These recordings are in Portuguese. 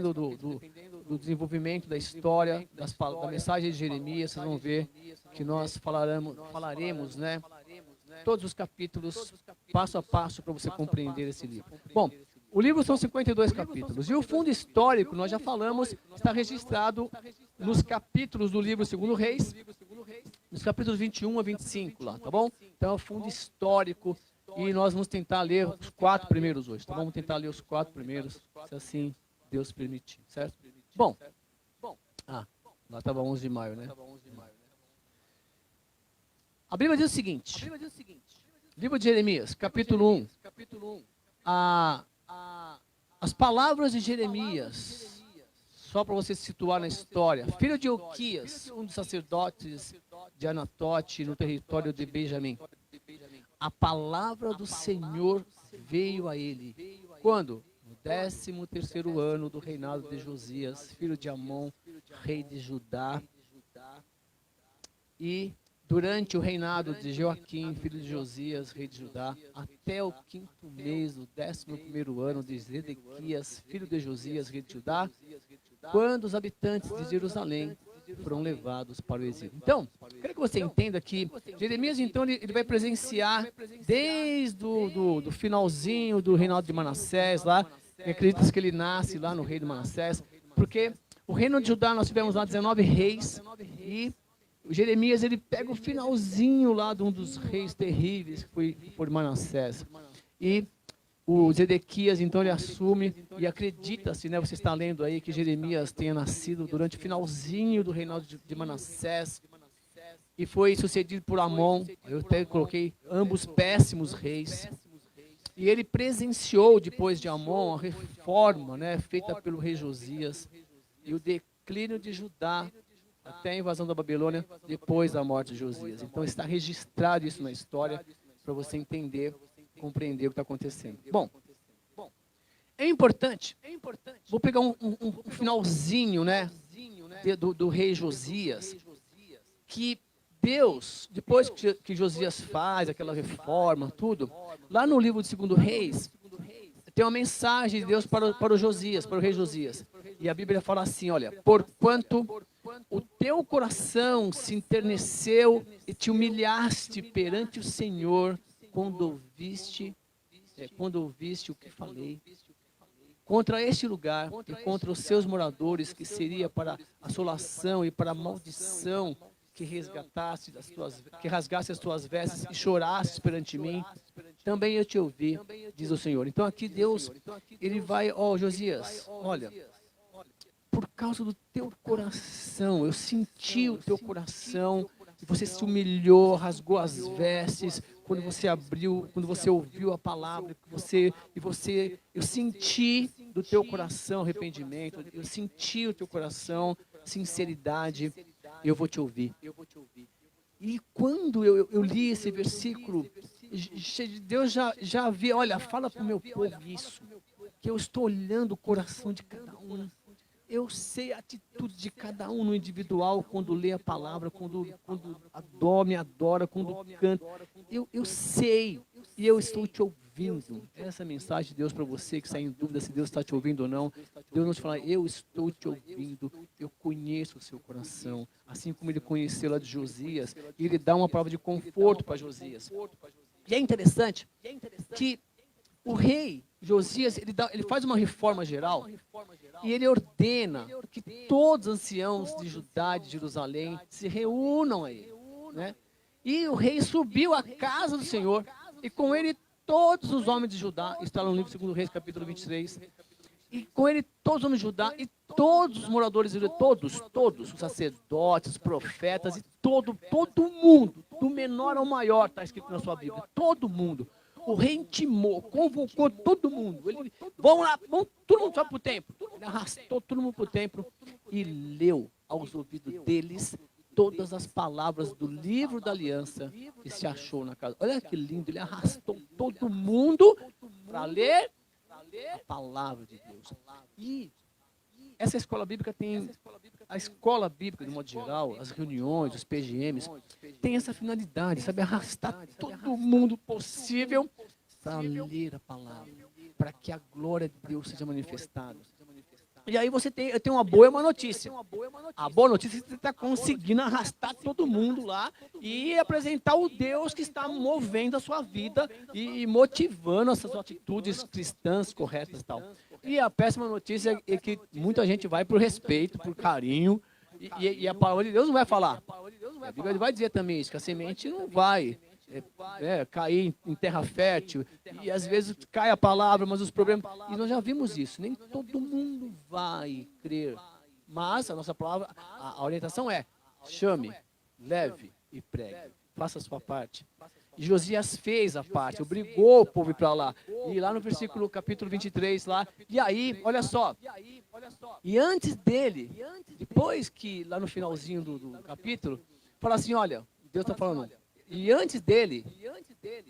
do desenvolvimento da história, da mensagem de Jeremias, vocês vão ver que nós falaremos, né, todos os capítulos, passo a passo, para você compreender esse livro. Bom, o livro são 52 capítulos, e o fundo histórico, nós já falamos, está registrado nos capítulos do livro Segundo Reis, nos capítulos 21 a 25 lá, tá bom? Então, é o fundo histórico, e nós vamos tentar ler os 4 primeiros hoje, tá bom? Vamos tentar ler os 4 primeiros, se assim Deus permitir, certo? Bom, lá estava 11 de maio, né? A Bíblia diz o seguinte, livro de Jeremias, capítulo 1, as palavras de Jeremias, só para você se situar na história, filho de Ilquias, um dos sacerdotes de Anatote, no território de Benjamim. A palavra do Senhor veio a ele. Quando? No 13º ano do reinado de Josias, filho de Amon, rei de Judá. E durante o reinado de Joaquim, filho de Josias, rei de Judá, até o 5º mês do 11º ano de Zedequias, filho de Josias, rei de Judá, quando os habitantes de Jerusalém foram levados para o exílio. Então, quero que você entenda que Jeremias, então, ele vai presenciar desde do finalzinho do reinado de Manassés, lá, acredita-se que ele nasce lá no rei de Manassés, porque o reino de Judá, nós tivemos lá 19 reis, e o Jeremias, ele pega o finalzinho lá de um dos reis terríveis, que foi por Manassés. E o Zedequias, então, ele assume, e acredita-se, né, você está lendo aí, que Jeremias tenha nascido durante o finalzinho do reinado de Manassés, e foi sucedido por Amon, eu até coloquei ambos péssimos reis, e ele presenciou, depois de Amon, a reforma, né, feita pelo rei Josias, e o declínio de Judá, até a invasão da Babilônia, depois da morte de Josias. Então, está registrado isso na história, para você entender, compreender o que está acontecendo. Bom, é importante, vou pegar um finalzinho, né, do rei Josias, que Deus, depois que Josias faz aquela reforma, tudo, lá no livro de 2 Reis, tem uma mensagem de Deus para o Josias, para o rei Josias. E a Bíblia fala assim, olha, porquanto o teu coração se enterneceu e te humilhaste perante o Senhor, quando ouviste o que falei, contra este lugar e contra os seus moradores, que seria para assolação e para a maldição, que rasgasse as tuas vestes e chorasses perante mim, também eu te ouvi, diz o Senhor. Então aqui Deus, ele vai, Josias, olha, por causa do teu coração, eu senti o teu coração, e você se humilhou, rasgou as vestes, quando você abriu, quando você ouviu a palavra, eu senti do teu coração arrependimento, eu senti o teu coração sinceridade, eu vou te ouvir. E quando eu li esse versículo, Deus já vê, olha, fala para o meu povo isso, que eu estou olhando o coração de cada um. Eu sei a atitude de cada um no individual, quando lê a palavra, quando me adora, quando canta. Eu sei, e eu estou te ouvindo. Essa mensagem de Deus para você, que está em dúvida se Deus está te ouvindo ou não. Deus não te fala, eu estou te ouvindo, eu conheço o seu coração. Assim como ele conheceu lá de Josias, e ele dá uma palavra de conforto para Josias. E é interessante que o rei Josias, ele faz uma reforma geral, e ele ordena que todos os anciãos de Judá, de Jerusalém, se reúnam a ele, né? E o rei subiu à casa do Senhor, e com ele todos os homens de Judá, está no livro de 2 Reis, capítulo 23, e com ele todos os homens de Judá, e todos os moradores de Judá, todos, os sacerdotes, os profetas, e todo mundo, do menor ao maior, está escrito na sua Bíblia, todo mundo. O rei intimou, convocou todo mundo. Vamos lá, todo mundo vai para o templo. Ele arrastou todo mundo para o templo e leu aos ouvidos deles todas as palavras do livro da aliança que se achou na casa. Olha que lindo, ele arrastou todo mundo para ler a palavra de Deus. E essa escola bíblica tem, a escola bíblica, de modo geral, as reuniões, os PGMs, tem essa finalidade, sabe, arrastar todo mundo possível para ler a palavra, para que a glória de Deus seja manifestada. E aí eu tenho uma boa e uma notícia. A boa notícia é que você está conseguindo arrastar todo mundo lá e apresentar o Deus que está movendo a sua vida e motivando essas atitudes cristãs corretas e tal. E a péssima notícia é que muita gente vai por respeito, por carinho, e a palavra de Deus não vai falar. A Bíblia vai dizer também isso, que a semente não vai cair em terra fértil, e às vezes cai a palavra, mas os problemas... E nós já vimos isso, nem todo mundo vai crer. Mas a nossa palavra, a orientação é: chame, leve e pregue. Faça a sua parte. E Josias fez a parte, obrigou o povo a ir para lá. E lá no versículo, capítulo 23, lá, e aí, olha só, e antes dele, depois que, lá no finalzinho do capítulo, fala assim, olha, Deus está falando, e antes dele,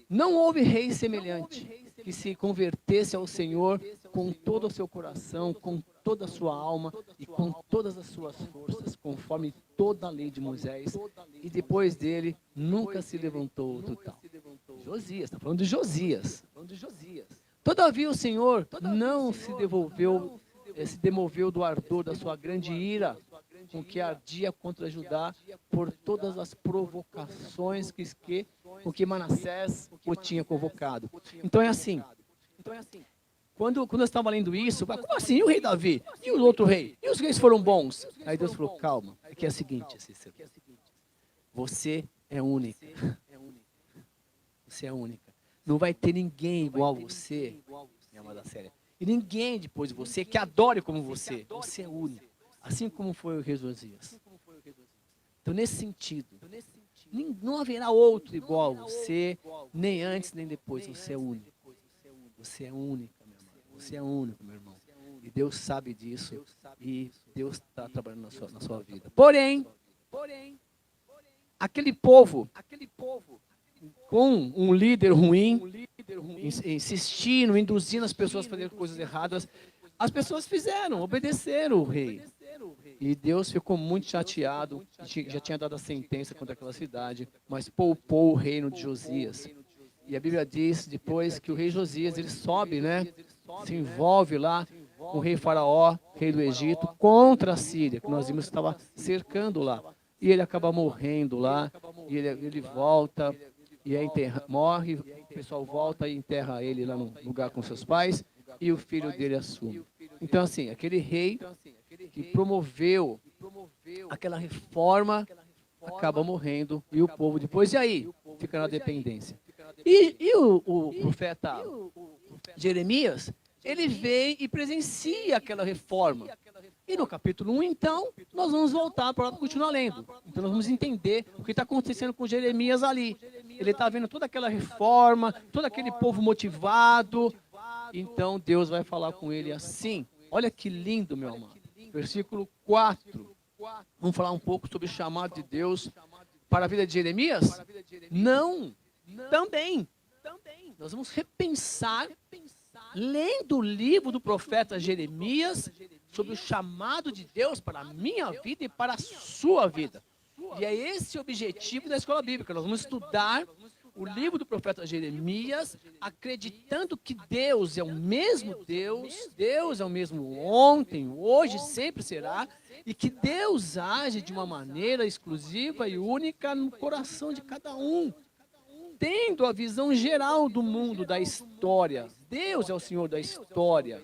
não houve rei semelhante que se convertesse ao Senhor com todo o seu coração, com toda a sua alma e com todas as suas forças, conforme toda a lei de Moisés. E depois dele, nunca se levantou outro tal. Josias, está falando de Josias. Todavia o Senhor não se demoveu do ardor da sua grande ira, com que ardia contra Judá por todas as provocações com que Manassés o tinha convocado. Então é assim, quando eu estava lendo isso, como assim? E o rei Davi? E o outro rei? E os reis foram bons? Aí Deus falou, calma, que é o seguinte, Cícero, você é única. Você é única. Não vai ter ninguém igual a você, minha amada Célia. E ninguém depois de você que adore como você. Você é única. Assim como foi o rei Josias. Então, nesse sentido, não haverá outro igual a você, nem antes, nem depois. Você é único. Você é única, minha irmã. Você é único, meu irmão. E Deus sabe disso. E Deus está trabalhando na sua vida. Porém, aquele povo, com um líder ruim, insistindo, induzindo as pessoas a fazer coisas erradas, as pessoas fizeram, obedeceram o rei. E Deus ficou muito chateado, já tinha dado a sentença contra aquela cidade, mas poupou o reino de Josias. E a Bíblia diz depois que o rei Josias, ele sobe, se envolve lá com o rei Faraó, rei do Egito, contra a Síria, que nós vimos que estava cercando lá. E ele acaba morrendo lá, e ele volta, e morre, o pessoal volta e enterra ele lá no lugar com seus pais, e o filho dele assume. Então, assim, aquele rei que promoveu aquela reforma acaba morrendo, e o povo depois, e aí? Fica na dependência. E o profeta Jeremias, ele vem e presencia aquela reforma. E no capítulo 1, então, nós vamos voltar para continuar lendo. Então, nós vamos entender o que está acontecendo com Jeremias ali. Ele está vendo toda aquela reforma, todo aquele povo motivado. Então, Deus vai falar com ele assim. Olha que lindo, meu amado. Versículo 4. Vamos falar um pouco sobre o chamado de Deus para a vida de Jeremias? Não. Também. Nós vamos repensar, lendo o livro do profeta Jeremias, sobre o chamado de Deus para a minha vida e para a sua vida. E é esse o objetivo da escola bíblica. Nós vamos estudar o livro do profeta Jeremias, acreditando que Deus é o mesmo Deus, Deus é o mesmo ontem, hoje, sempre será, e que Deus age de uma maneira exclusiva e única no coração de cada um, tendo a visão geral do mundo, da história. Deus é o Senhor da história.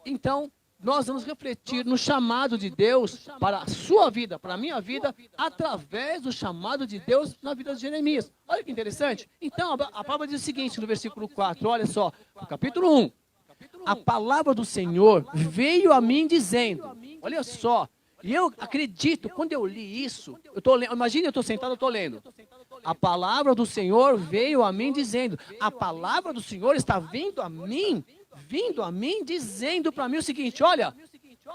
Então, nós vamos refletir no chamado de Deus para a sua vida, para a minha vida, através do chamado de Deus na vida de Jeremias. Olha que interessante. Então, a palavra diz o seguinte no versículo 4, olha só, no capítulo 1. A palavra do Senhor veio a mim dizendo, olha só, e eu acredito, quando eu li isso, imagine eu estou sentado, eu estou lendo. A palavra do Senhor veio a mim dizendo, a palavra do Senhor está vindo a mim dizendo para mim o seguinte, olha,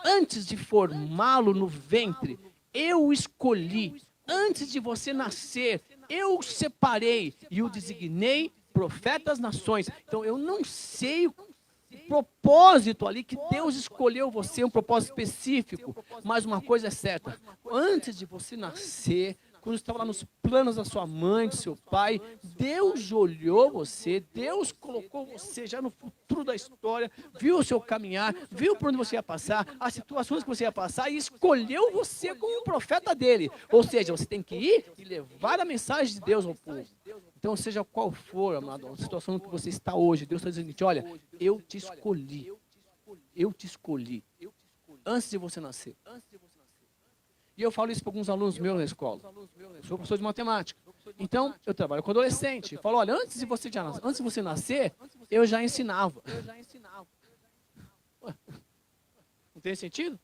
antes de formá-lo no ventre, eu o escolhi, antes de você nascer, eu o separei e o designei profeta das nações. Então eu não sei o propósito ali que Deus escolheu você, um propósito específico, mas uma coisa é certa, antes de você nascer, quando estava lá nos planos da sua mãe, do seu pai, Deus olhou você, Deus colocou você já no futuro da história, viu o seu caminhar, viu por onde você ia passar, as situações que você ia passar e escolheu você como um profeta dele. Ou seja, você tem que ir e levar a mensagem de Deus ao povo. Então, seja qual for, amado, a situação que você está hoje, Deus está dizendo, olha, eu te escolhi. Eu te escolhi. Antes de você nascer. E eu falo isso para alguns alunos meus na escola. Eu sou professor de matemática. Então, eu trabalho com adolescente. Eu falo, olha, antes de você nascer, eu já ensinava. Ué, não tem sentido?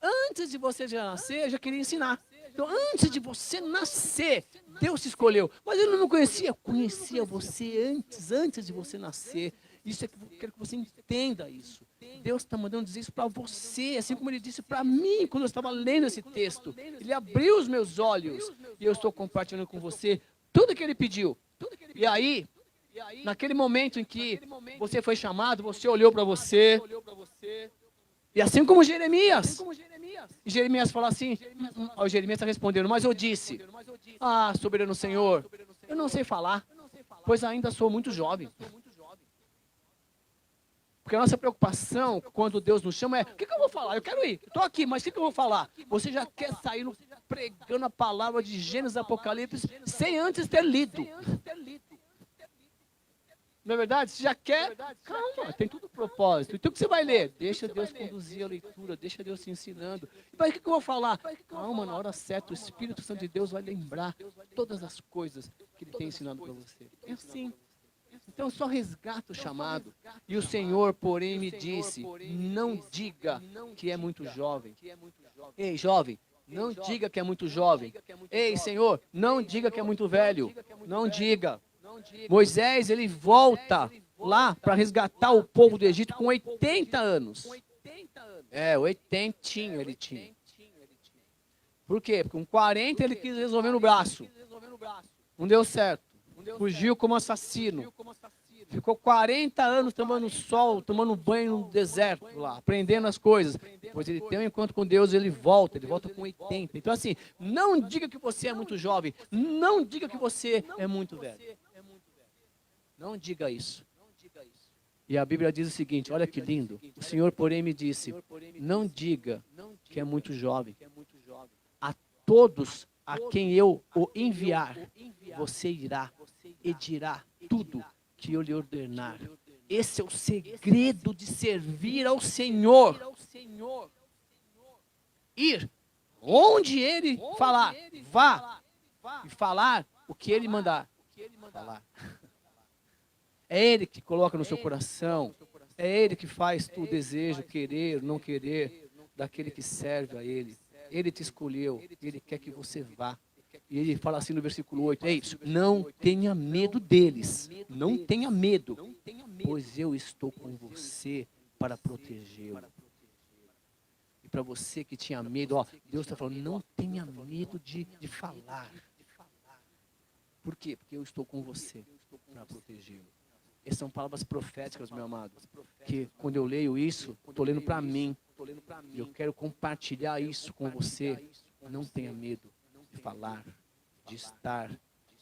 Antes de você já nascer, eu já queria ensinar. Então, antes de você nascer, Deus te escolheu. Mas ele não conhecia. Conhecia você antes de você nascer. Isso é que eu quero que você entenda isso. Deus está mandando dizer isso para você, assim como Ele disse para mim quando eu estava lendo esse texto. Ele abriu os meus olhos e eu estou compartilhando com você tudo que Ele pediu. E aí, naquele momento em que você foi chamado, você olhou para você. E assim como Jeremias. E Jeremias fala assim, o Jeremias está respondendo, mas eu disse, soberano Senhor, eu não sei falar, pois ainda sou muito jovem. Porque a nossa preocupação, quando Deus nos chama, é, o que eu vou falar? Eu quero ir, estou aqui, mas o que eu vou falar? Você já quer sair pregando a palavra de Gênesis e Apocalipse, sem antes ter lido. Não é verdade? Você já quer, calma, tem tudo propósito. Então o que você vai ler? Deixa Deus conduzir a leitura, deixa Deus te ensinando. Mas o que eu vou falar? Calma, na hora certa, o Espírito Santo de Deus vai lembrar todas as coisas que Ele tem ensinado para você. É assim. Então só resgata o chamado. E o Senhor, porém, me disse, não diga que é muito jovem. Ei, jovem, não diga que é muito jovem. Ei, Senhor, não diga que é muito velho. Não diga. Moisés, ele volta lá para resgatar o povo do Egito com 80 anos. 80 ele tinha. Por quê? Porque com 40 ele quis resolver no braço. Não deu certo. Fugiu como assassino. Ficou 40 anos tomando sol, tomando banho no deserto lá, aprendendo as coisas. Depois ele tem um encontro com Deus, ele volta com 80. Então assim, não diga que você é muito jovem, não diga que você é muito velho. Não diga isso. E a Bíblia diz o seguinte, olha que lindo. O Senhor, porém, me disse, não diga que é muito jovem. A todos a quem eu o enviar, você irá e dirá tudo que eu lhe ordenar. Esse é o segredo de servir ao Senhor. Ir onde Ele falar, vá e falar o que Ele mandar falar. É Ele que coloca no seu coração, é Ele que faz o desejo, querer, não querer, daquele que serve a Ele. Ele te escolheu, Ele quer que você vá. E ele fala assim no versículo 8, é isso, não tenha medo deles, não tenha medo, pois eu estou com você para protegê-lo. E para você que tinha medo, Deus está falando, não tenha medo de falar. Por quê? Porque eu estou com você para protegê-lo. Essas são palavras proféticas, meu amado, que quando eu leio isso, estou lendo para mim, e eu quero compartilhar isso com você. Não tenha medo de falar, de estar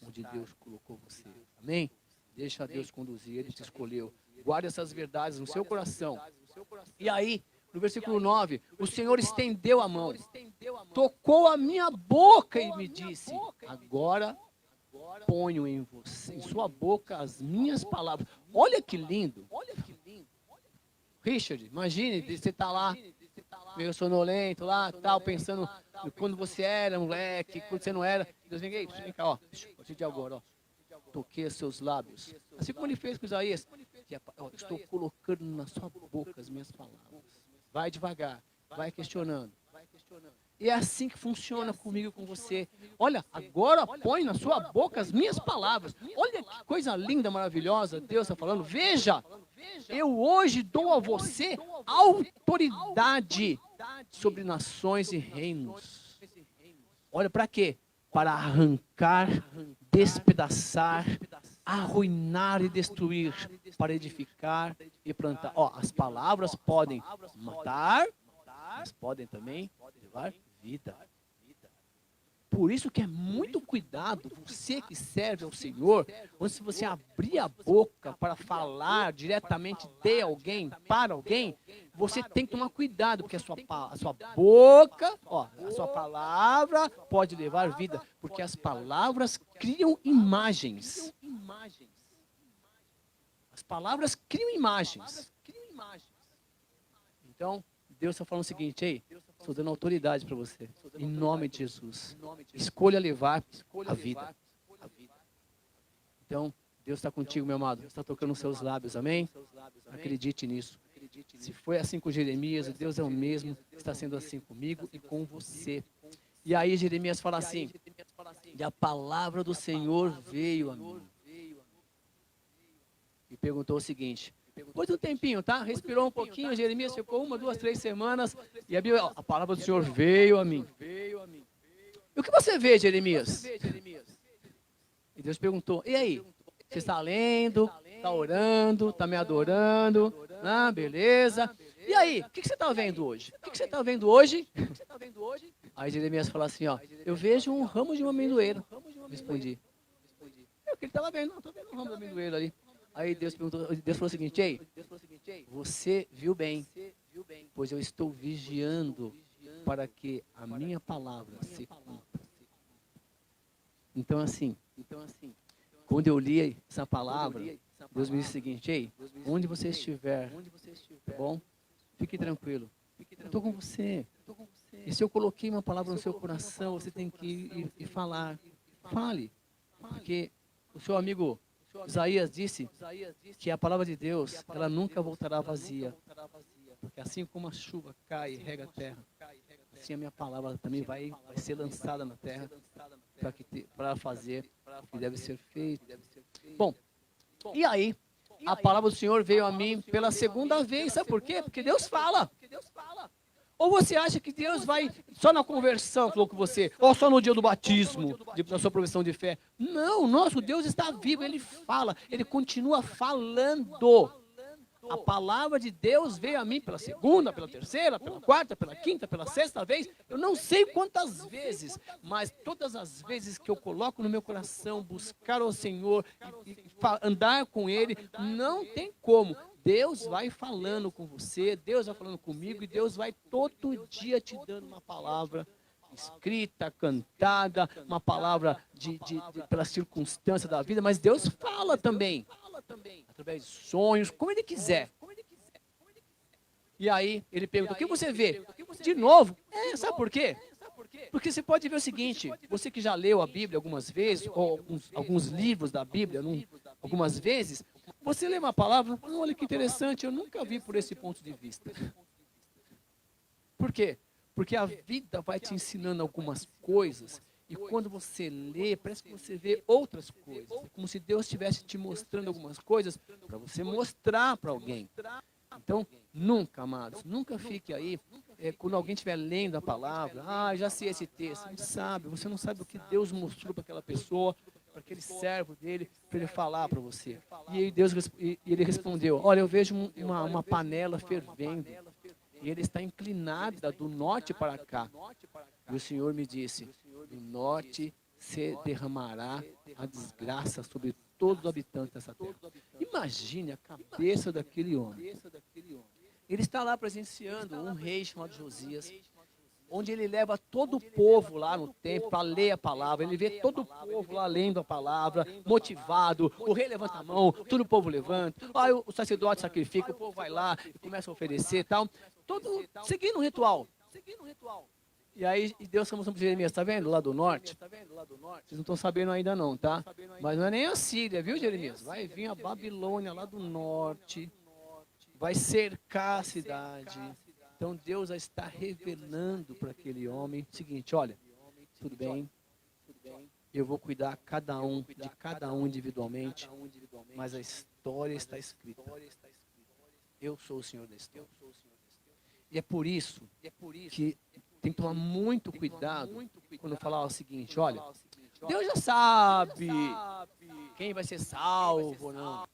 onde Deus colocou você. Amém? Deixa Deus conduzir, Ele te escolheu. Guarde essas verdades no seu coração. E aí, no versículo 9, o Senhor estendeu a mão, tocou a minha boca e me disse, agora ponho em você, em sua boca as minhas palavras. Olha que lindo. Richard, imagine, você está lá, meio sonolento lá, tal, pensando quando você era moleque, quando você não era. Deus vem cá, ó, a partir de agora, ó, toquei os seus lábios. Assim como ele fez com Isaías, estou colocando na sua boca as minhas palavras. Vai devagar, vai questionando. E é assim que funciona comigo e com você. Olha, agora põe na sua boca as minhas palavras. Olha que coisa linda, maravilhosa, Deus está falando. Veja, eu hoje dou a você autoridade sobre nações e reinos. Olha, para quê? Para arrancar, despedaçar, arruinar e destruir, para edificar e plantar. As palavras podem matar, mas podem também levar vida. Por isso que é muito cuidado, você que serve ao Senhor, quando se você abrir a boca para falar diretamente de alguém, para alguém, você tem que tomar cuidado, porque a sua boca, ó, a sua palavra pode levar vida, porque as palavras criam imagens. As palavras criam imagens. Então, Deus está falando o seguinte, ei, estou dando autoridade para você, em nome de Jesus. Escolha levar a vida. Então, Deus está contigo, meu amado. Está tocando nos seus lábios, amém? Acredite nisso. Se foi assim com Jeremias, Deus é o mesmo, está sendo assim comigo e com você. E aí Jeremias fala assim, e a palavra do Senhor veio a mim. E perguntou o seguinte, depois de um tempinho, tá? Respirou um pouquinho, Jeremias ficou 1, 2, 3 semanas, e a palavra do Senhor veio a mim. E o que você vê, Jeremias? E Deus perguntou, e aí? Você está lendo, está orando, está me adorando, ah, beleza. E aí, o que você está vendo hoje? O que você está vendo hoje? Aí Jeremias falou assim, ó, eu vejo um ramo de um amendoeiro. Respondi. É o que ele estava vendo, estou vendo um ramo de amendoeiro ali. Aí Deus falou o seguinte, ei, você viu bem, pois eu estou vigiando para que a minha palavra se cumpra. Então assim, quando eu li essa palavra, Deus me disse o seguinte, ei, onde você estiver, tá bom? Fique tranquilo, eu estou com você. E se eu coloquei uma palavra no seu coração, você tem que ir e falar. Fale, porque o seu amigo Isaías disse que a palavra de Deus, ela nunca voltará vazia. Porque assim como a chuva cai e rega a terra, assim a minha palavra também vai ser lançada na terra para fazer o que deve ser feito. Bom, e aí, a palavra do Senhor veio a mim pela segunda vez. Sabe por quê? Porque Deus fala. Ou você acha que Deus vai só na conversão, falou com você, ou só no dia do batismo, da sua profissão de fé? Não, nosso Deus está vivo, Ele fala, Ele continua falando. A palavra de Deus veio a mim pela segunda, pela terceira, pela quarta, pela quinta, pela sexta vez. Eu não sei quantas vezes, mas todas as vezes que eu coloco no meu coração buscar o Senhor e andar com Ele, não tem como. Deus vai falando com você, Deus vai falando comigo e Deus vai todo dia te dando uma palavra escrita, cantada, uma palavra pela circunstância da vida, mas Deus fala também, através de sonhos, como Ele quiser. E aí ele pergunta, o que você vê? De novo, sabe por quê? Porque você pode ver o seguinte, você que já leu a Bíblia algumas vezes, ou alguns livros da Bíblia algumas vezes, você lê uma palavra, olha que interessante, eu nunca vi por esse ponto de vista. Por quê? Porque a vida vai te ensinando algumas coisas, e quando você lê, parece que você vê outras coisas. É como se Deus estivesse te mostrando algumas coisas para você mostrar para alguém. Então, nunca, amados, nunca fique aí, quando alguém estiver lendo a palavra, já sei esse texto, não sabe, você não sabe o que Deus mostrou para aquela pessoa, para aquele servo dele, para ele falar para você. E aí ele respondeu, olha, eu vejo uma panela fervendo, e ele está inclinada do norte para cá. E o Senhor me disse, do norte se derramará a desgraça sobre todos os habitantes dessa terra. Imagine a cabeça daquele homem. Ele está lá presenciando um rei chamado Josias, onde ele leva todo o povo lá no templo para ler a palavra. Ele vê todo o povo lá lendo a palavra, motivado. O rei levanta a mão, todo o povo levanta. Aí o sacerdote sacrifica, o povo vai lá e começa a oferecer e tal. Todo seguindo um ritual. E aí Deus falou para Jeremias, está vendo lá do norte? Vocês não estão sabendo ainda não, tá? Mas não é nem a Síria, viu, Jeremias? Vai vir a Babilônia lá do norte, vai cercar a cidade. Então Deus já está revelando para aquele homem o seguinte, olha, tudo bem, eu vou cuidar de cada um individualmente, mas a história está escrita. Eu sou o Senhor da história. E é por isso que tem que tomar muito cuidado quando falar o seguinte, olha, Deus já sabe quem vai ser salvo ou não.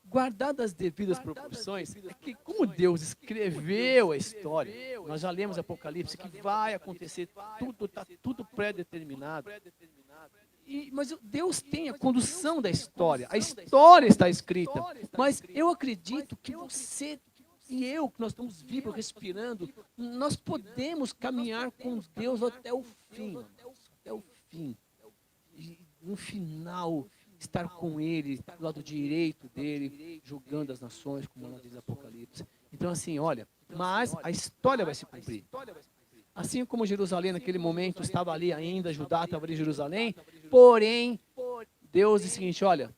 guardadas as devidas proporções, é que como Deus escreveu a história, nós já lemos Apocalipse, que vai acontecer tudo, está tudo pré-determinado. Mas Deus tem a condução da história, a história está escrita, mas eu acredito que você e eu, que nós estamos vivos, respirando, nós podemos caminhar com Deus até o fim, até o fim. E no final, estar com Ele, do lado direito dEle, julgando as nações, como ela diz Apocalipse. Então, assim, olha, mas a história vai se cumprir. Assim como Jerusalém, naquele momento, estava ali ainda, Judá estava ali em Jerusalém, porém, Deus disse o seguinte, olha,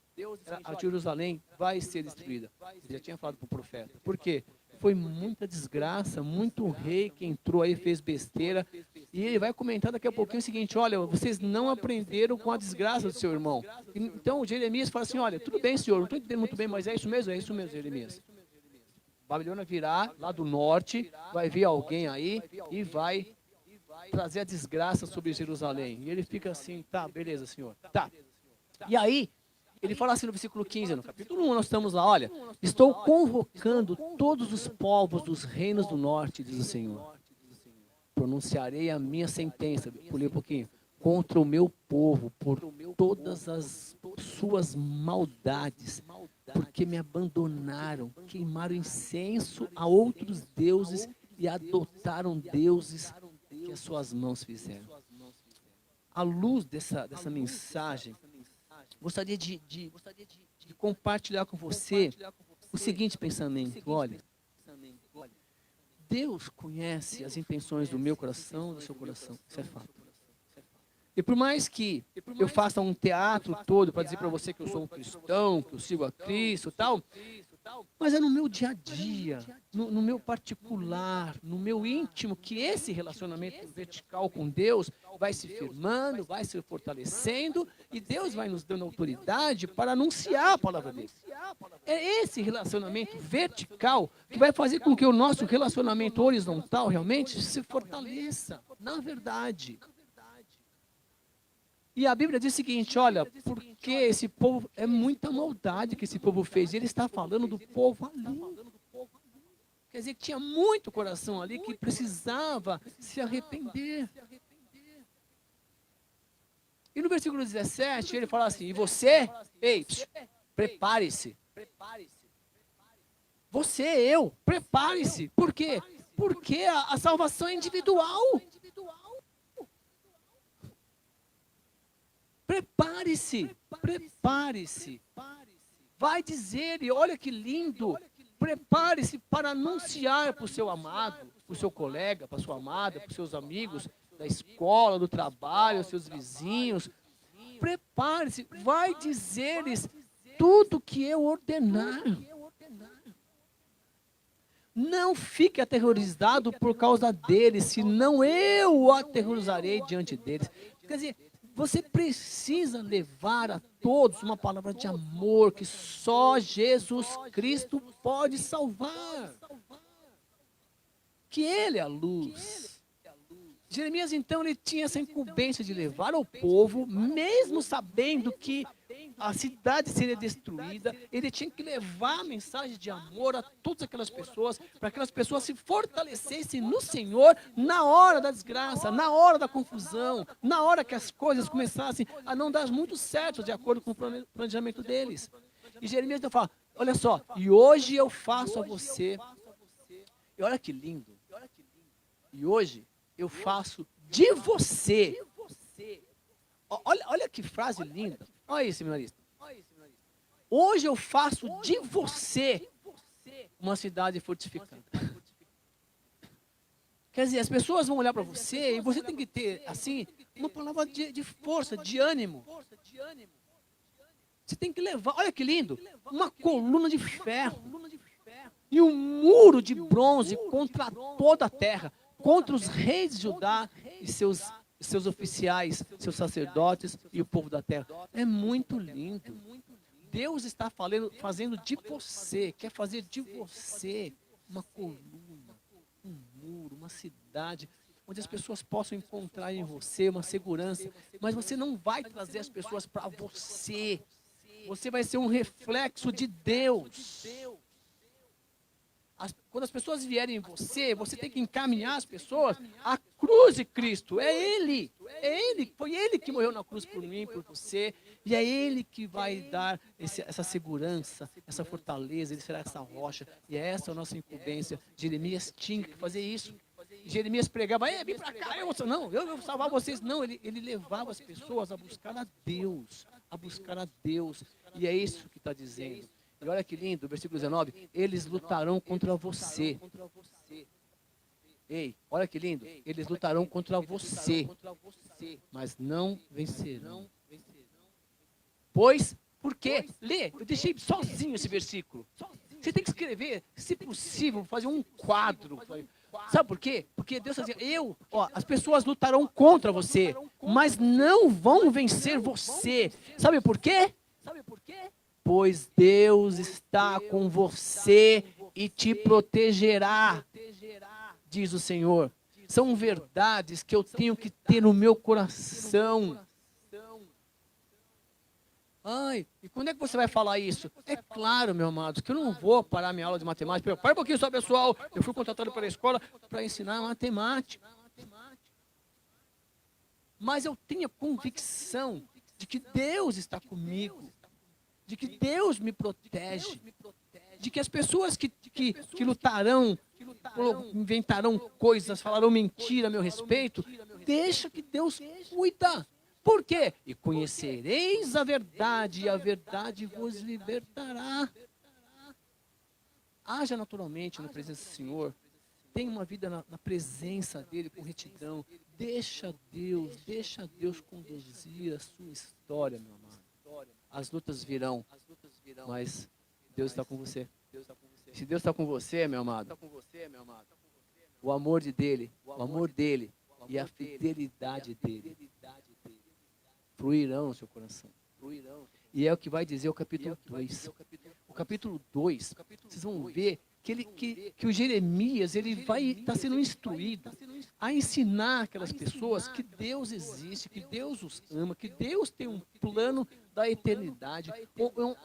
a Jerusalém vai ser destruída. Ele já tinha falado para o profeta. Por quê? Foi muita desgraça, muito rei que entrou aí, fez besteira. E ele vai comentar daqui a pouquinho o seguinte, olha, vocês não aprenderam com a desgraça do seu irmão. Então, Jeremias fala assim, olha, tudo bem, senhor, não estou entendendo muito bem, mas é isso mesmo, Jeremias. Babilônia virá lá do norte, vai vir alguém aí e vai trazer a desgraça sobre Jerusalém. E ele fica assim, tá, beleza, senhor, tá. E aí, ele fala assim no versículo 15, no capítulo 1, nós estamos lá, olha, estou convocando todos os povos dos reinos do norte, diz o Senhor. Pronunciarei a minha sentença, pulei um pouquinho, contra o meu povo, por todas as suas maldades, porque me abandonaram, queimaram incenso a outros deuses e adotaram deuses que as suas mãos fizeram. À luz dessa mensagem, gostaria de compartilhar com você o seguinte pensamento, olha, Deus conhece as intenções do meu coração e do seu coração, isso é fato. E por mais que eu faça um teatro todo para dizer para você que eu sou um cristão, que eu sigo a Cristo e tal, mas é no meu dia a dia, no meu particular, no meu íntimo, que esse relacionamento vertical com Deus vai se firmando, vai se fortalecendo, e Deus vai nos dando autoridade para anunciar a palavra dele. É esse relacionamento vertical que vai fazer com que o nosso relacionamento horizontal realmente se fortaleça, na verdade. E a Bíblia diz o seguinte, olha, porque esse povo, é muita maldade que esse povo fez. E ele está falando do povo ali. Quer dizer, que tinha muito coração ali que precisava se arrepender. E no versículo 17, ele fala assim, e você, ei, prepare-se. Você, eu, prepare-se. Por quê? Porque a salvação é individual. Prepare-se, prepare-se. Vai dizer, e olha que lindo, prepare-se para anunciar para o seu amado, para o seu colega, para a sua amada, para os seus amigos da escola, do trabalho, aos seus vizinhos. Prepare-se, vai dizer-lhes tudo que eu ordenar. Não fique aterrorizado por causa deles, senão eu o aterrorizarei diante deles. Quer dizer, você precisa levar a todos uma palavra de amor que só Jesus Cristo pode salvar. Que Ele é a luz. Jeremias, então, ele tinha essa incumbência de levar ao povo, mesmo sabendo que a cidade seria destruída, ele tinha que levar a mensagem de amor a todas aquelas pessoas, para que aquelas pessoas se fortalecessem no Senhor na hora da desgraça, na hora da confusão, na hora que as coisas começassem a não dar muito certo de acordo com o planejamento deles. E Jeremias então fala, olha só, e hoje eu faço a você, e olha que lindo, e hoje eu faço de você. Olha que frase linda. Olha isso, seminarista. Hoje eu faço de você uma cidade fortificada. Quer dizer, as pessoas vão olhar para você e você tem que ter, assim, uma palavra de força, de ânimo. Você tem que levar, olha que lindo, uma coluna de ferro e um muro de bronze contra toda a terra, contra os reis de Judá e seus oficiais, seus sacerdotes e o povo da terra. É muito lindo. Deus está fazendo de você, quer fazer de você uma coluna, um muro, uma cidade, onde as pessoas possam encontrar em você uma segurança, mas você não vai trazer as pessoas para você. Você vai ser um reflexo de Deus. Quando as pessoas vierem em você, você tem que encaminhar as pessoas à cruz de Cristo. É Ele. Foi Ele que morreu na cruz por mim, por você. E é Ele que vai dar essa segurança, essa fortaleza. Ele será essa rocha. E é essa a nossa incumbência. Jeremias tinha que fazer isso. Jeremias pregava, vem para cá, eu vou salvar vocês. Não, ele levava as pessoas a buscar a Deus. A buscar a Deus. E é isso que está dizendo. E olha que lindo, versículo 19, eles lutarão contra você. Ei, olha que lindo, eles lutarão contra você, mas não vencerão. Pois, por quê? Lê, eu deixei sozinho esse versículo. Você tem que escrever, se possível, fazer um quadro. Sabe por quê? Porque Deus está dizendo, as pessoas lutarão contra você, mas não vão vencer você. Sabe por quê? Pois Deus está com você e te protegerá, diz o Senhor. São verdades que eu tenho que ter no meu coração. E quando é que você vai falar isso? É claro, meu amado, que eu não vou parar minha aula de matemática. Para um pouquinho só, pessoal. Eu fui contratado pela escola para ensinar matemática. Mas eu tenho a convicção de que Deus está comigo. De que Deus me protege, de que as pessoas que lutarão, inventarão coisas, falarão mentira a meu respeito, deixa que Deus cuida. Por quê? E conhecereis a verdade, e a verdade vos libertará. Haja naturalmente na presença do Senhor. Tenha uma vida na presença dEle, com retidão. Deixa Deus conduzir a sua história, meu amado. As lutas virão, mas Deus está com você. Se Deus está com você, meu amado, o amor dele e a fidelidade dele fluirão no seu coração. E é o que vai dizer o capítulo 2. O capítulo 2, vocês vão ver que o Jeremias ele vai estar sendo instruído a ensinar aquelas pessoas que Deus existe, que Deus os ama, que Deus tem um plano da eternidade,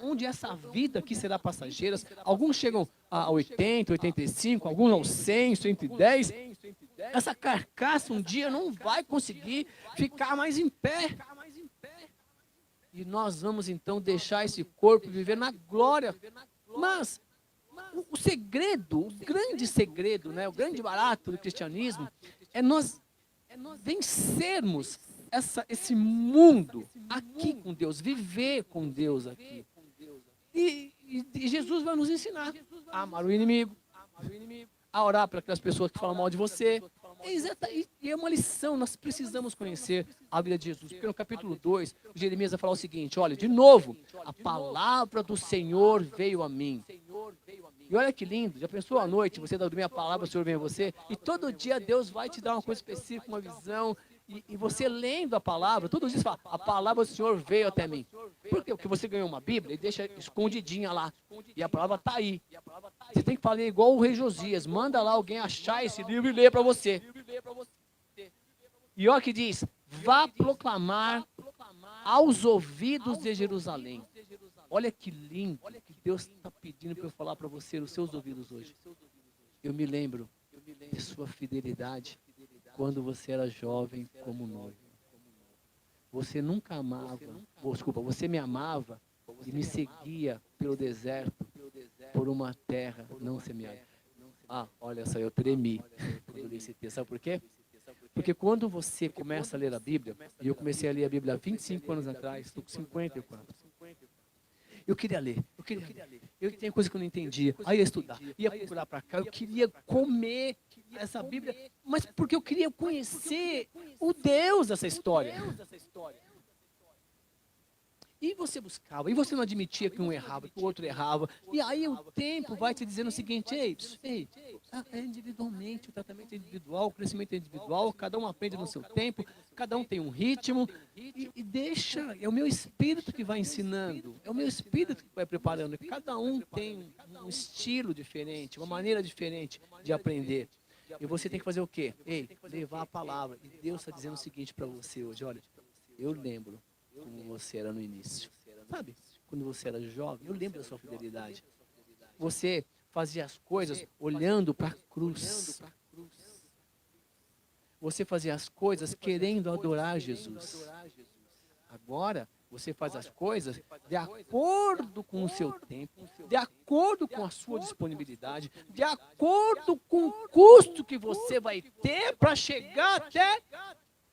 onde essa vida aqui será passageira. Alguns chegam a 80, 85, alguns aos 100, 110. Essa carcaça um dia não vai conseguir ficar mais em pé. E nós vamos então deixar esse corpo viver na glória. Mas o segredo, o grande segredo, né, o grande barato do cristianismo é nós vencermos esse mundo aqui com Deus, viver com Deus aqui. E Jesus vai nos ensinar a amar o inimigo, a orar para aquelas pessoas que falam mal de você. E é uma lição, nós precisamos conhecer a vida de Jesus. Porque no capítulo 2, Jeremias vai falar o seguinte, olha, de novo, a palavra do Senhor veio a mim. E olha que lindo, já pensou à noite, você está dormindo, a palavra do Senhor vem a você, e todo dia Deus vai te dar uma coisa específica, uma visão, e você lendo a palavra, todo dia você fala, a palavra do Senhor veio até mim. Por quê? Porque você ganhou uma Bíblia e deixa escondidinha lá, e a palavra está aí. Você tem que fazer igual o rei Josias, manda lá alguém achar esse livro e ler para você. E olha que diz, vá proclamar aos ouvidos de Jerusalém. Olha que lindo que Deus está pedindo para eu falar para você nos seus ouvidos hoje. Eu me lembro de sua fidelidade quando você era jovem como noivo. Você nunca amava, você me amava e me seguia pelo deserto, por uma terra não semeada. Olha só, eu tremi quando eu li esse texto. Sabe por quê? Porque quando você começa a ler a Bíblia, e eu comecei a ler a Bíblia há 25 anos atrás, estou com 54. Eu queria ler. Eu tinha coisa que eu não entendia. Aí ia estudar, ia procurar para cá. Eu queria comer essa Bíblia, mas porque eu queria conhecer o Deus dessa história. E você buscava, e você não admitia que um errava, que o outro errava. E aí o tempo vai te dizendo o seguinte, é individualmente, o tratamento é individual, o crescimento é individual, cada um aprende no seu tempo, cada um tem um ritmo, e deixa, é o meu espírito que vai ensinando, é o meu espírito que vai preparando, cada um tem um estilo diferente, uma maneira diferente de aprender. E você tem que fazer o quê? Levar a palavra. E Deus está dizendo o seguinte para você hoje, olha, eu lembro como você era no início. Sabe? quando você era jovem, eu lembro da sua fidelidade. Você fazia as coisas olhando para a cruz. Você fazia as coisas querendo adorar Jesus. Agora, você faz as coisas de acordo com o seu tempo, de acordo com a sua disponibilidade, de acordo com o custo que você vai ter para chegar até...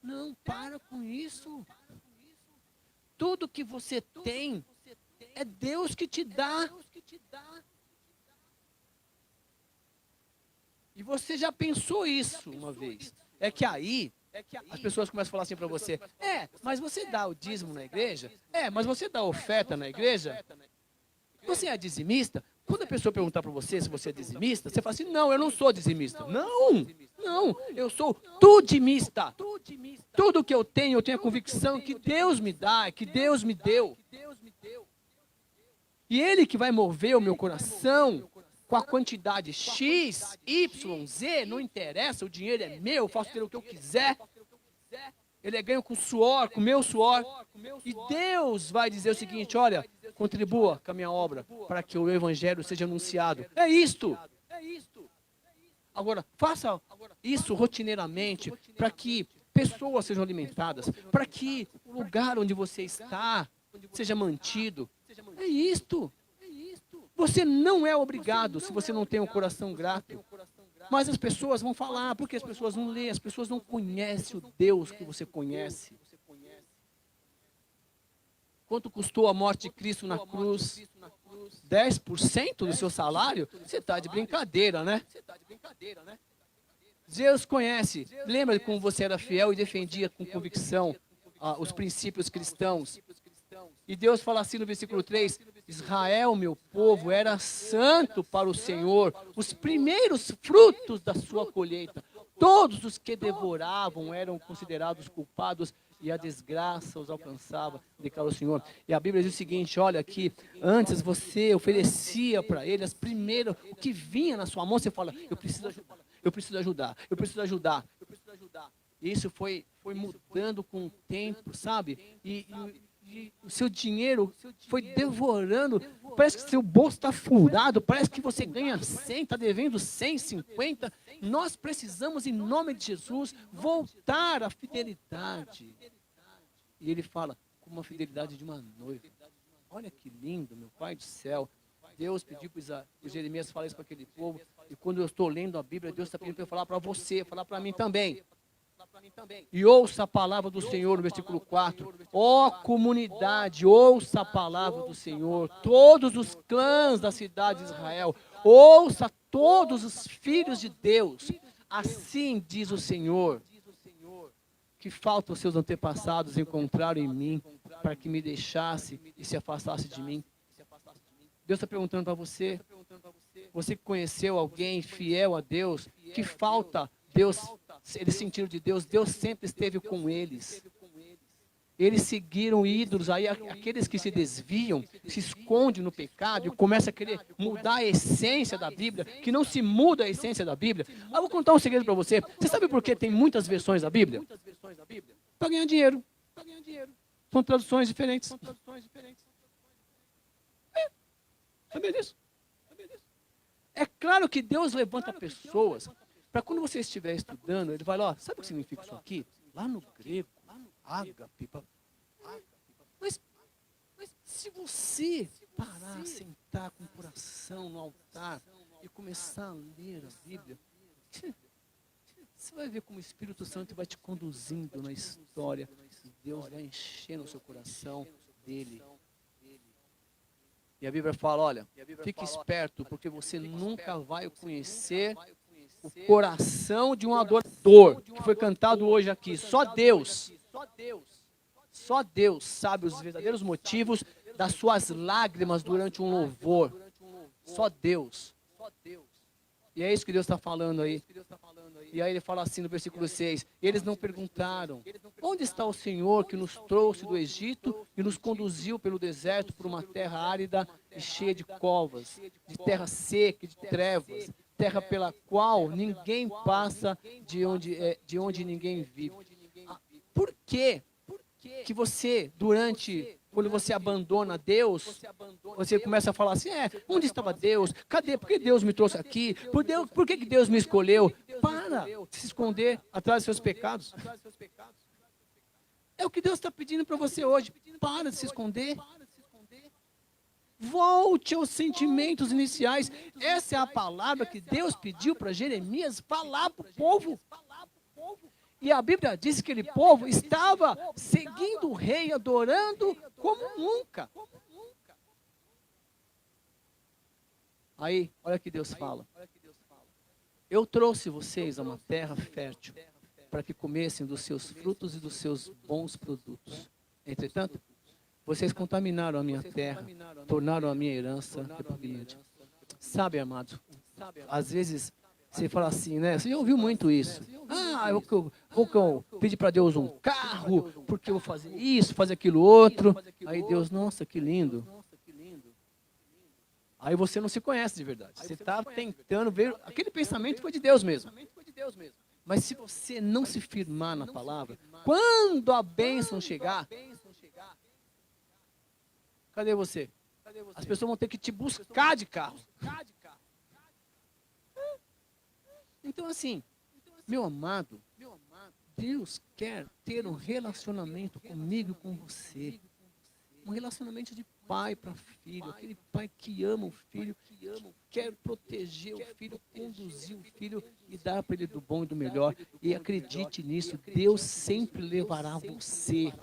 Não, para com isso. Tudo que você tem é Deus que te dá. E você já pensou isso uma vez? É que aí as pessoas começam a falar assim para você: mas você dá o dízimo na igreja? Mas você dá oferta na igreja? Você é dizimista? Quando a pessoa perguntar para você se você é dizimista, você fala assim: não, eu não sou dizimista. Não, eu sou tudimista. Tudo que eu tenho a convicção que Deus me dá, que Deus me deu. E Ele que vai mover o meu coração com a quantidade X, Y, Z, não interessa, o dinheiro é meu, eu faço ter o que eu quiser. Ele é ganho com suor, com o meu suor. E Deus vai dizer o seguinte: olha, contribua com a minha obra para que o evangelho seja anunciado. É isto. Agora, faça isso rotineiramente para que pessoas sejam alimentadas, para que o lugar onde você está seja mantido. É isto. Você não é obrigado se você não tem um coração grato. Mas as pessoas vão falar, porque as pessoas não leem, as pessoas não conhecem o Deus que você conhece. Quanto custou a morte de Cristo na cruz? 10% do seu salário? Você está de brincadeira, né? Deus conhece. Lembra de como você era fiel e defendia com convicção os princípios cristãos? E Deus fala assim no versículo 3, Israel, meu povo, era santo para o Senhor, os primeiros frutos da sua colheita. Todos os que devoravam eram considerados culpados e a desgraça os alcançava, declarou o Senhor. E a Bíblia diz o seguinte, olha aqui, antes você oferecia para ele as primeiras, o que vinha na sua mão, você fala, eu preciso ajudar, eu preciso ajudar, eu preciso ajudar. Isso foi mudando com o tempo, sabe? E o seu dinheiro foi devorando, parece que seu bolso está furado, parece que você ganha 100, está devendo 150. Nós precisamos, em nome de Jesus, voltar à fidelidade. E ele fala, como a fidelidade de uma noiva. Olha que lindo, meu Pai do céu. Deus pediu para Jeremias falar isso para aquele povo, e quando eu estou lendo a Bíblia, Deus está pedindo para eu falar para você, falar para mim também. E ouça a palavra do Senhor, no versículo 4. Ó comunidade, ouça a palavra do Senhor. Todos os clãs da cidade de Israel, ouça todos os filhos de Deus. Assim diz o Senhor, que falta os seus antepassados encontraram em mim, para que me deixasse e se afastasse de mim. Deus está perguntando para você, você que conheceu alguém fiel a Deus, que falta Deus, eles sentiram de Deus, Deus sempre esteve com eles. Eles seguiram ídolos, aí aqueles que se desviam, se escondem no pecado e começam a querer mudar a essência da Bíblia, que não se muda a essência da Bíblia. Eu vou contar um segredo para você. Você sabe por que tem muitas versões da Bíblia? Para ganhar dinheiro. São traduções diferentes. Sabia disso? É claro que Deus levanta pessoas para quando você estiver estudando, ele vai lá, sabe o que significa isso aqui? Lá no grego, ágape. Mas se você parar, sentar com o coração no altar e começar a ler a Bíblia, você vai ver como o Espírito Santo vai te conduzindo na história. E Deus vai enchendo o seu coração dele. E a Bíblia fala, olha, fique esperto, porque você nunca vai conhecer o coração de um adorador, que foi cantado hoje aqui. Só Deus sabe os verdadeiros motivos das suas lágrimas durante um louvor. Só Deus. E é isso que Deus está falando aí. E aí ele fala assim no versículo 6, eles não perguntaram, onde está o Senhor que nos trouxe do Egito e nos conduziu pelo deserto por uma terra árida e cheia de covas, de terra seca e de trevas, terra pela qual ninguém passa, de onde ninguém vive. Por que você, durante quando você abandona Deus, você começa a falar assim, onde estava Deus? Cadê? Por que Deus me trouxe aqui? Por que Deus me escolheu? Para de se esconder atrás dos seus pecados. É o que Deus está pedindo para você hoje. Para de se esconder. Volte aos sentimentos iniciais. Essa é a palavra que Deus pediu para Jeremias falar para o povo. E a Bíblia diz que aquele povo estava seguindo o rei, adorando como nunca. Aí, olha o que Deus fala. Eu trouxe vocês a uma terra fértil para que comessem dos seus frutos e dos seus bons produtos. Entretanto, vocês contaminaram a minha terra, tornaram a minha herança repugnante. Sabe, amados, às vezes você fala assim, né? Você já ouviu muito isso. Eu vou pedir para Deus um carro, porque eu vou fazer isso, fazer aquilo outro. Aí Deus, nossa, que lindo. Aí você não se conhece de verdade. Você está tentando ver, aquele pensamento foi de Deus mesmo. Mas se você não se firmar na palavra, quando a bênção chegar, cadê você? As pessoas vão ter que te buscar de carro. Então assim, meu amado, Deus quer ter um relacionamento comigo e com você. Um relacionamento de pai para filho, aquele pai que ama o filho, que quer proteger o filho, conduzir o filho e dar para ele do bom e do melhor. E acredite nisso, Deus sempre levará você.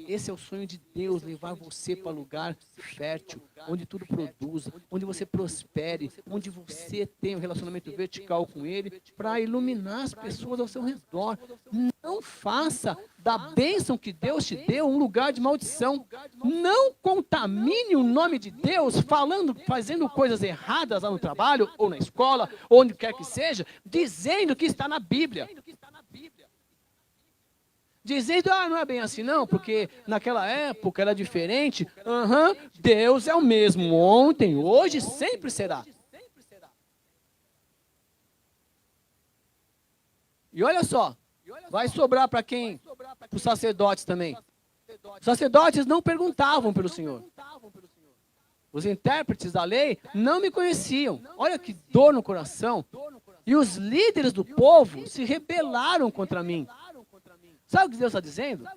Esse é o sonho de Deus, levar você para lugar fértil, onde tudo produza, onde você prospere, onde você tenha um relacionamento vertical com Ele, para iluminar as pessoas ao seu redor. Não faça da bênção que Deus te deu um lugar de maldição. Não contamine o nome de Deus fazendo coisas erradas lá no trabalho, ou na escola, ou onde quer que seja, dizendo que está na Bíblia. Dizendo, não é bem assim não, porque naquela época era diferente. Deus é o mesmo ontem, hoje, sempre será. E olha só, vai sobrar para quem? Para os sacerdotes também. Os sacerdotes não perguntavam pelo Senhor. Os intérpretes da lei não me conheciam. Olha que dor no coração. E os líderes do povo se rebelaram contra mim. Sabe o que Deus está dizendo?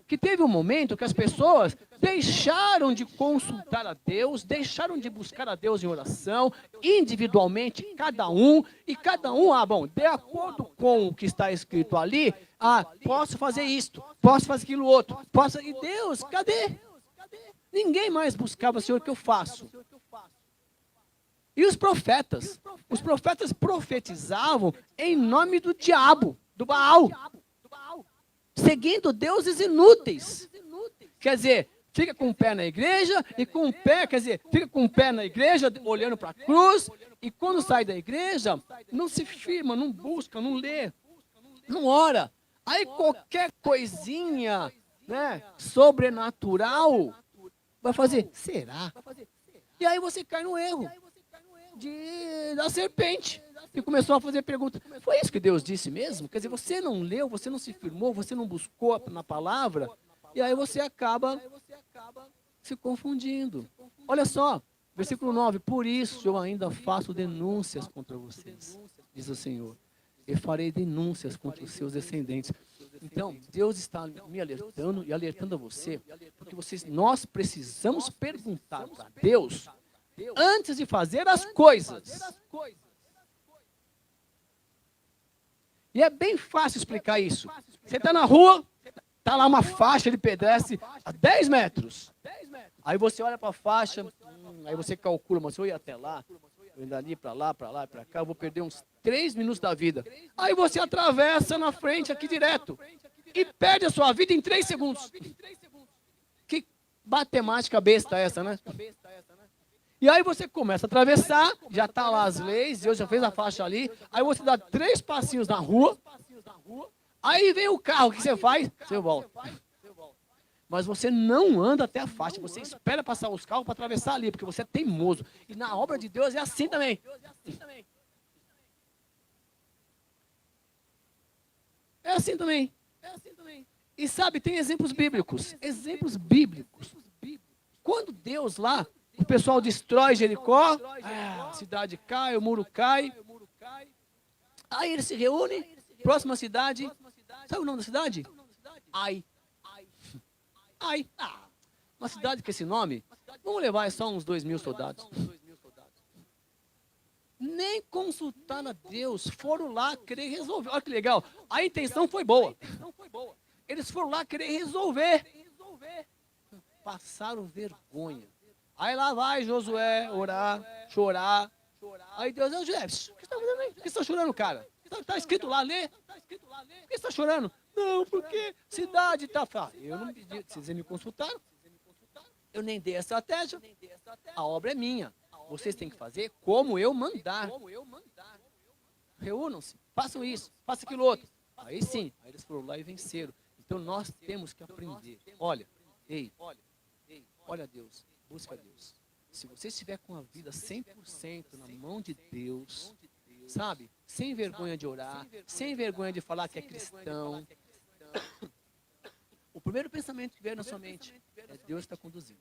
Que teve um momento que as pessoas deixaram de consultar a Deus, deixaram de buscar a Deus em oração, individualmente, cada um, de acordo com o que está escrito ali, posso fazer isto, posso fazer aquilo outro, e Deus, cadê? Ninguém mais buscava, Senhor, o que eu faço? E os profetas profetizavam em nome do diabo, do Baal, seguindo deuses inúteis. Quer dizer, fica com o pé na igreja e com o pé, fica com o pé na igreja, olhando para a cruz, e quando sai da igreja, não se firma, não busca, não lê, não ora. Aí qualquer coisinha, sobrenatural, vai fazer, será? E aí você cai no erro da serpente, que começou a fazer perguntas. Foi isso que Deus disse mesmo? Quer dizer, você não leu, você não se firmou, você não buscou na palavra, e aí você acaba se confundindo. Olha só, versículo 9, por isso eu ainda faço denúncias contra vocês, diz o Senhor, e farei denúncias contra os seus descendentes. Então, Deus está me alertando e alertando a você, porque nós precisamos perguntar para Deus, antes de fazer as coisas. E é bem fácil explicar isso. Você está na rua, está lá uma faixa de pedestre a 10 metros. Aí você olha para a faixa, aí você calcula, mas se eu ir até lá, eu indo ali, para lá, para cá, eu vou perder uns 3 minutos da vida. Aí você atravessa na frente aqui direto e perde a sua vida em 3 segundos. Que matemática besta é essa, né? E aí você começa a atravessar, já está lá as leis, Deus já fez a faixa ali, aí você dá 3 passinhos na rua, aí vem o carro, o que você faz? Você volta. Mas você não anda até a faixa, você espera passar os carros para atravessar ali, porque você é teimoso. E na obra de Deus é assim também. É assim também. E sabe, tem exemplos bíblicos. Exemplos bíblicos. Quando Deus lá, o pessoal destrói Jericó, a cidade cai, o muro cai. Aí eles se reúnem, próxima cidade. Sabe o nome da cidade? Ai. Ai. Uma cidade com esse nome, vamos levar só uns 2.000 soldados. Nem consultaram a Deus, foram lá querer resolver. Olha que legal, a intenção foi boa. Eles foram lá querer resolver. Passaram vergonha. Aí lá vai Josué orar, chorar. Aí Deus, Josué, o que você está fazendo aí? Por que você está chorando, cara? Está escrito lá, lê. Por que você está chorando? Não, porque cidade está... Eu não pedi, vocês me consultaram. Eu nem dei a estratégia. A obra é minha. Vocês têm que fazer como eu mandar. Reúnam-se, façam isso, façam aquilo outro. Aí sim, aí eles foram lá e venceram. Então nós temos que aprender. Olha, olha Deus, busca Deus. Se você estiver com a vida 100% na mão de Deus, sabe? Sem vergonha de orar, sem vergonha de falar que é cristão. O primeiro pensamento que vier na sua mente é Deus está conduzindo.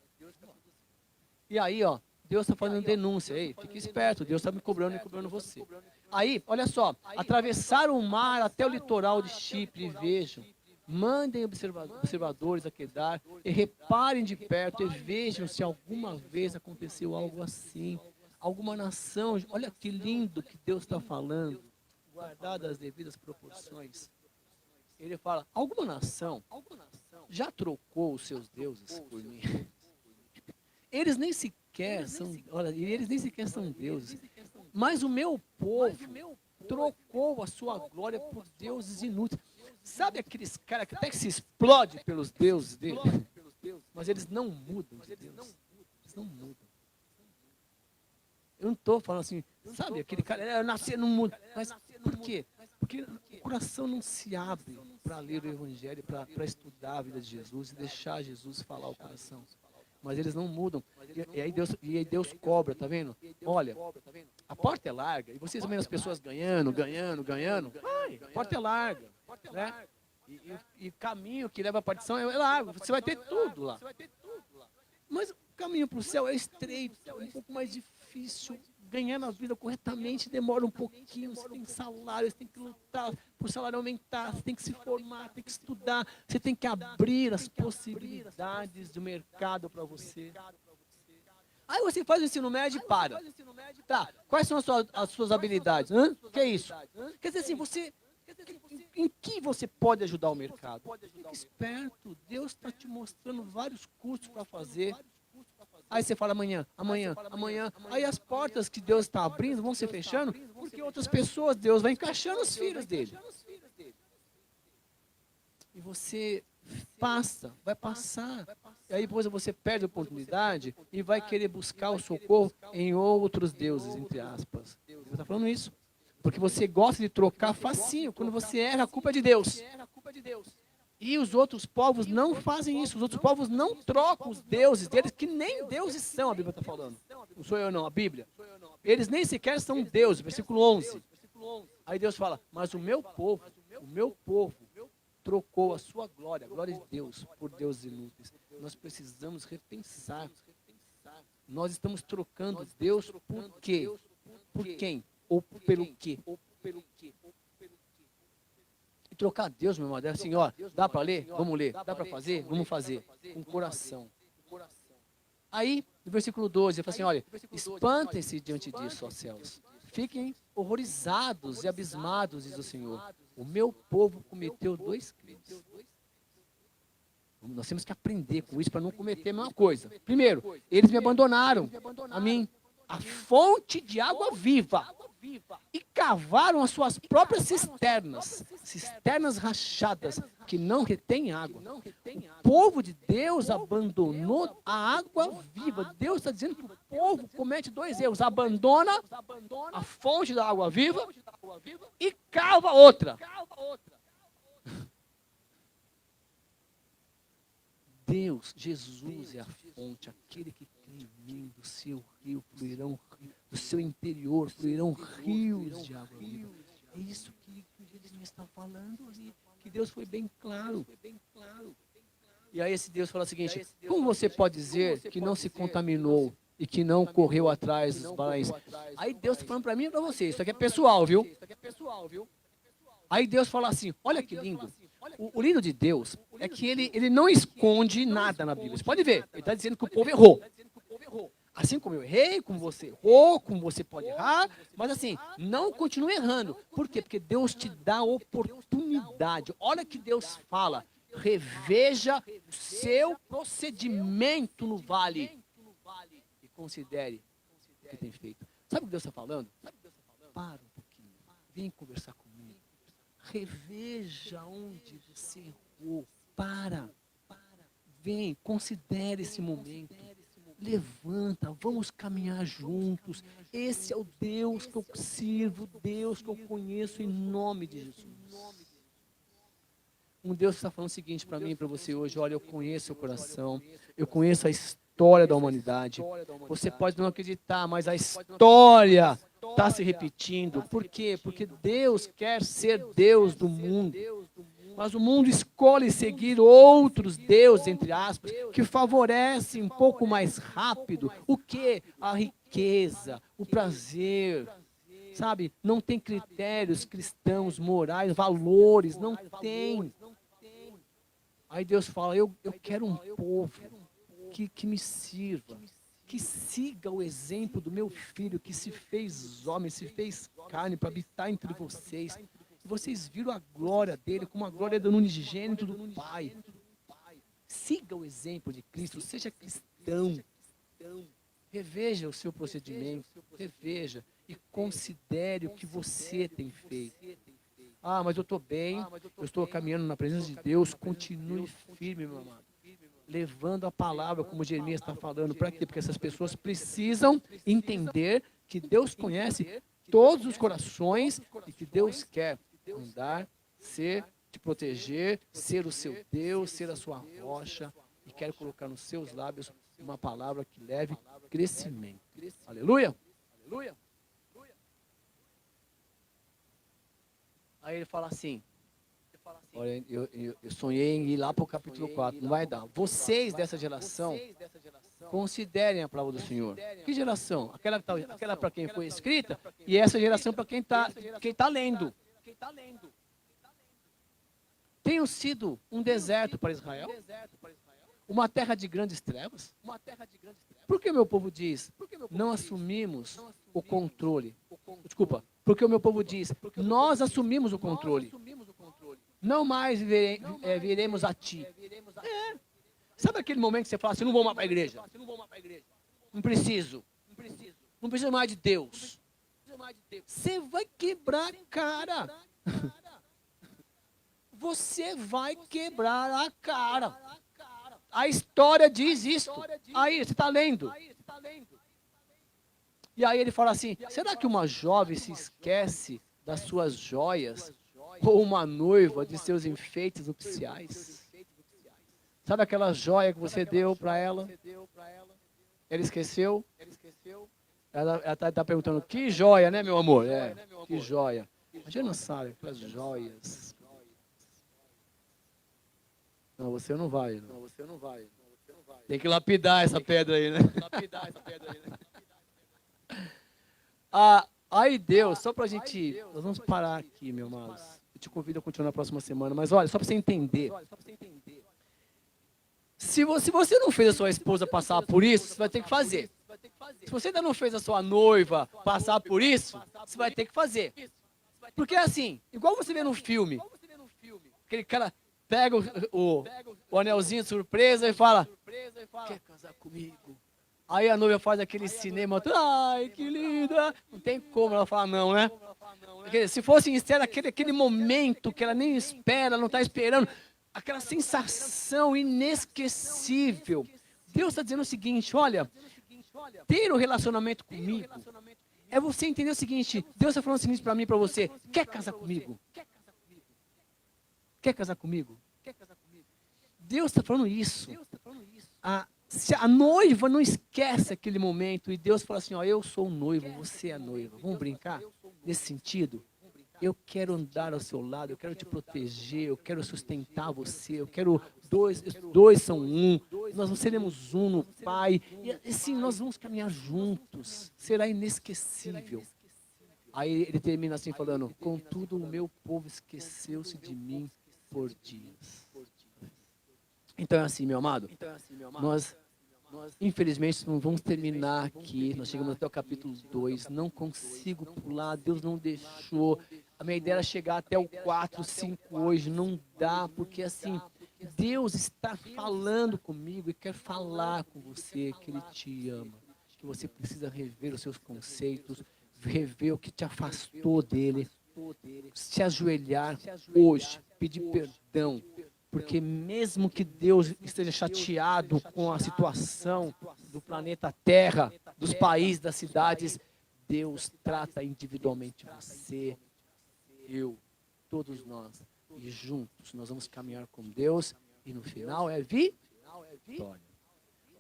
E aí, ó, Deus está fazendo denúncia. Ei, fique esperto, Deus está me cobrando e cobrando você. Aí, olha só, atravessaram o mar até o litoral de Chipre e vejam. Mandem observadores a Quedar e reparem de perto e vejam se alguma vez aconteceu algo assim. Alguma nação, olha que lindo que Deus está falando, guardadas as devidas proporções. Ele fala, alguma nação já trocou os seus deuses por mim? Eles nem sequer são, olha, eles nem sequer são deuses. Mas o meu povo trocou a sua glória por deuses inúteis. Sabe aqueles caras que até que se explode pelos deuses dele? Mas eles não mudam de Deus. Eles não mudam. Eu não estou falando assim, sabe, aquele cara, eu nasci no mundo. Mas por quê? Porque o coração não se abre para ler o Evangelho, para estudar a vida de Jesus e deixar Jesus falar o coração. Mas eles não mudam. E aí Deus cobra, tá vendo? Olha, a porta é larga. E vocês vendo as pessoas ganhando. Vai, a porta é larga. Né? E caminho que leva à perdição é largo. Você vai ter tudo lá. Mas o caminho para o céu é estreito, é um pouco mais difícil. Ganhar na vida corretamente demora um pouquinho. Você tem salário, você tem que lutar para o salário aumentar, você tem que se formar, tem que estudar, você tem que abrir as possibilidades do mercado para você. Aí você faz o ensino médio e para. Tá, quais são as suas habilidades? O que é isso? Quer dizer assim, em que você pode ajudar o mercado? Fique esperto, Deus está te mostrando vários cursos para fazer. Aí você fala amanhã. Aí as portas que Deus está abrindo vão se fechando, porque outras pessoas, Deus vai encaixando os filhos dele. E você vai passar. E aí depois você perde a oportunidade e vai querer buscar o socorro em outros deuses, entre aspas. Deus está falando isso. Porque você gosta de trocar facinho. Quando você erra, a culpa é de Deus. E os outros povos não fazem isso. Os outros povos não trocam os deuses deles, que nem deuses são, a Bíblia está falando. Não sou eu não, a Bíblia. Eles nem sequer são deuses, versículo 11. Aí Deus fala, mas o meu povo trocou a sua glória, a glória de Deus, por deuses inúteis. Nós precisamos repensar. Nós estamos trocando Deus por quê? Por quem? Ou pelo quê? E trocar Deus, meu irmão, é assim, ó, dá para ler? Vamos ler. Dá para fazer? Vamos fazer. Com coração. Aí, no versículo 12, ele fala assim, olha, espantem-se diante disso, ó céus. Fiquem horrorizados e abismados, diz o Senhor. O meu povo cometeu 2 crimes. Nós temos que aprender com isso para não cometer a mesma coisa. Primeiro, eles me abandonaram, a mim, a fonte de água viva. E cavaram as suas próprias cisternas rachadas, que não retêm água. O povo de Deus abandonou a água viva. Deus está dizendo que o povo comete 2 erros. Abandona a fonte da água viva e cava outra. Deus, Jesus é a fonte, aquele que crê em mim, do seu rio fluirão, do seu interior fluirão rios de água viva. É isso que ele está falando ali, que Deus foi bem claro. E aí esse Deus fala o seguinte, como você pode dizer que não se contaminou e que não correu atrás dos balões? Aí Deus está falando para mim e para você, isso aqui é pessoal, viu? Aí Deus fala assim, olha que lindo. O lindo de Deus é que ele não esconde nada na Bíblia. Você pode ver, ele está dizendo que o povo errou. Assim como eu errei, como você errou, como você pode errar, mas assim, não continue errando. Por quê? Porque Deus te dá oportunidade. Olha que Deus fala, reveja o seu procedimento no vale e considere o que tem feito. Sabe o que Deus está falando? Para um pouquinho, vem conversar comigo. Reveja onde você errou. Vem, considere esse momento. Levanta, vamos caminhar juntos. Esse é o Deus que eu sirvo, Deus que eu conheço em nome de Jesus. Um Deus que está falando o seguinte para mim e para você hoje, olha, eu conheço seu coração, eu conheço a história da humanidade. Você pode não acreditar, mas a história está se repetindo. Por quê? Porque Deus quer ser Deus do mundo. Mas o mundo escolhe seguir outros deuses, entre aspas, que favorecem um pouco mais rápido o que? A riqueza, o prazer, sabe? Não tem critérios cristãos, morais, valores, não tem. Aí Deus fala, eu quero um povo que me sirva, que siga o exemplo do meu filho, que se fez homem, se fez carne para habitar entre vocês. Vocês viram a glória dele como a glória do unigênito do Pai. Siga o exemplo de Cristo, seja cristão. Reveja o seu procedimento, reveja e considere o que você tem feito. Ah, mas eu estou bem, eu estou caminhando na presença de Deus, continue firme, meu amado. Levando a palavra, como Jeremias está falando. Para quê? Porque essas pessoas precisam entender que Deus conhece todos os corações e que Deus quer andar, ser, te proteger, ser o seu Deus, ser a sua rocha, e quer colocar nos seus lábios uma palavra que leve crescimento. Aleluia! Aleluia! Aí ele fala assim, olha, eu sonhei em ir lá para o capítulo 4, não vai dar. Vocês dessa geração, considerem a palavra do Senhor. Que geração? Aquela para quem foi escrita, e essa geração para quem tá lendo. Tenham sido um deserto para Israel, uma terra de grandes trevas. Por que o meu povo diz, não assumimos o controle? Desculpa, porque o meu povo diz, nós assumimos o controle. Não mais viremos a ti. Sabe aquele momento que você fala assim, não vou mais para a igreja? Não preciso. Não preciso mais de Deus. Você vai quebrar a cara. Você vai quebrar a cara. A história diz isso. Aí, você está lendo. E aí ele fala assim, será que uma jovem se esquece das suas joias? Ou uma noiva de seus enfeites nupciais? Sabe aquela joia que você deu para ela? Ela esqueceu? Ela está perguntando, que joia, né, meu amor? Que joia. A gente não sabe, aquelas joias. Não, você não vai. Tem que lapidar essa pedra aí, né? Aí Deus, só para a gente... Nós vamos parar aqui, meu amado. Eu te convido a continuar na próxima semana. Mas olha, só para você entender. Se você não fez a sua esposa passar por isso, você vai ter que fazer. Se você ainda não fez a sua noiva passar por isso, você vai ter que fazer. Porque é assim, igual você vê no filme, aquele cara pega o anelzinho de surpresa e fala, quer casar comigo? Aí a noiva faz aquele cinema, ai, que linda. Não tem como ela falar não, né? Porque se fosse sincero, aquele momento que ela nem espera, não está esperando, aquela sensação inesquecível. Deus está dizendo o seguinte, olha, ter um relacionamento comigo é você entender o seguinte, Deus está falando o seguinte para mim e para você, quer casar comigo? Quer casar comigo? Deus está falando isso. Se a noiva não esquece aquele momento e Deus fala assim, ó, eu sou o noivo, você é a noiva. Vamos brincar nesse sentido? Eu quero andar ao seu lado, eu quero te proteger, eu quero sustentar você, eu quero dois são um, nós seremos um no Pai, e assim nós vamos caminhar juntos, será inesquecível. Aí ele termina assim falando, contudo o meu povo esqueceu-se de mim por dias. Então é assim, meu amado, nós infelizmente não vamos terminar aqui, nós chegamos até o capítulo 2, não consigo pular, Deus não deixou, a minha ideia era chegar até o 4, 5 hoje, não dá, porque assim, Deus está falando comigo e quer falar com você, que Ele te ama, que você precisa rever os seus conceitos, rever o que te afastou dEle, se ajoelhar hoje, pedir perdão, porque mesmo que Deus esteja chateado com a situação do planeta Terra, dos países, das cidades, Deus trata individualmente você, eu, todos nós. E juntos nós vamos caminhar com Deus e no final é vitória.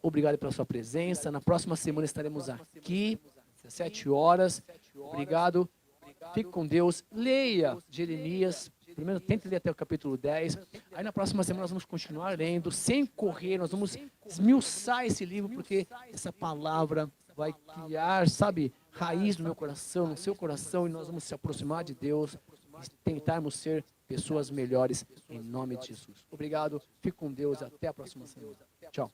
Obrigado pela sua presença. Na próxima semana estaremos aqui, às 7 horas. Obrigado. Fique com Deus. Leia Jeremias. Primeiro, tente ler até o capítulo 10. Aí na próxima semana nós vamos continuar lendo, sem correr. Nós vamos esmiuçar esse livro, porque essa palavra vai criar, sabe, raiz no meu coração, no seu coração, e nós vamos se aproximar de Deus e tentarmos ser pessoas melhores em nome de Jesus. Obrigado. Fique com Deus. Até a próxima semana. Tchau.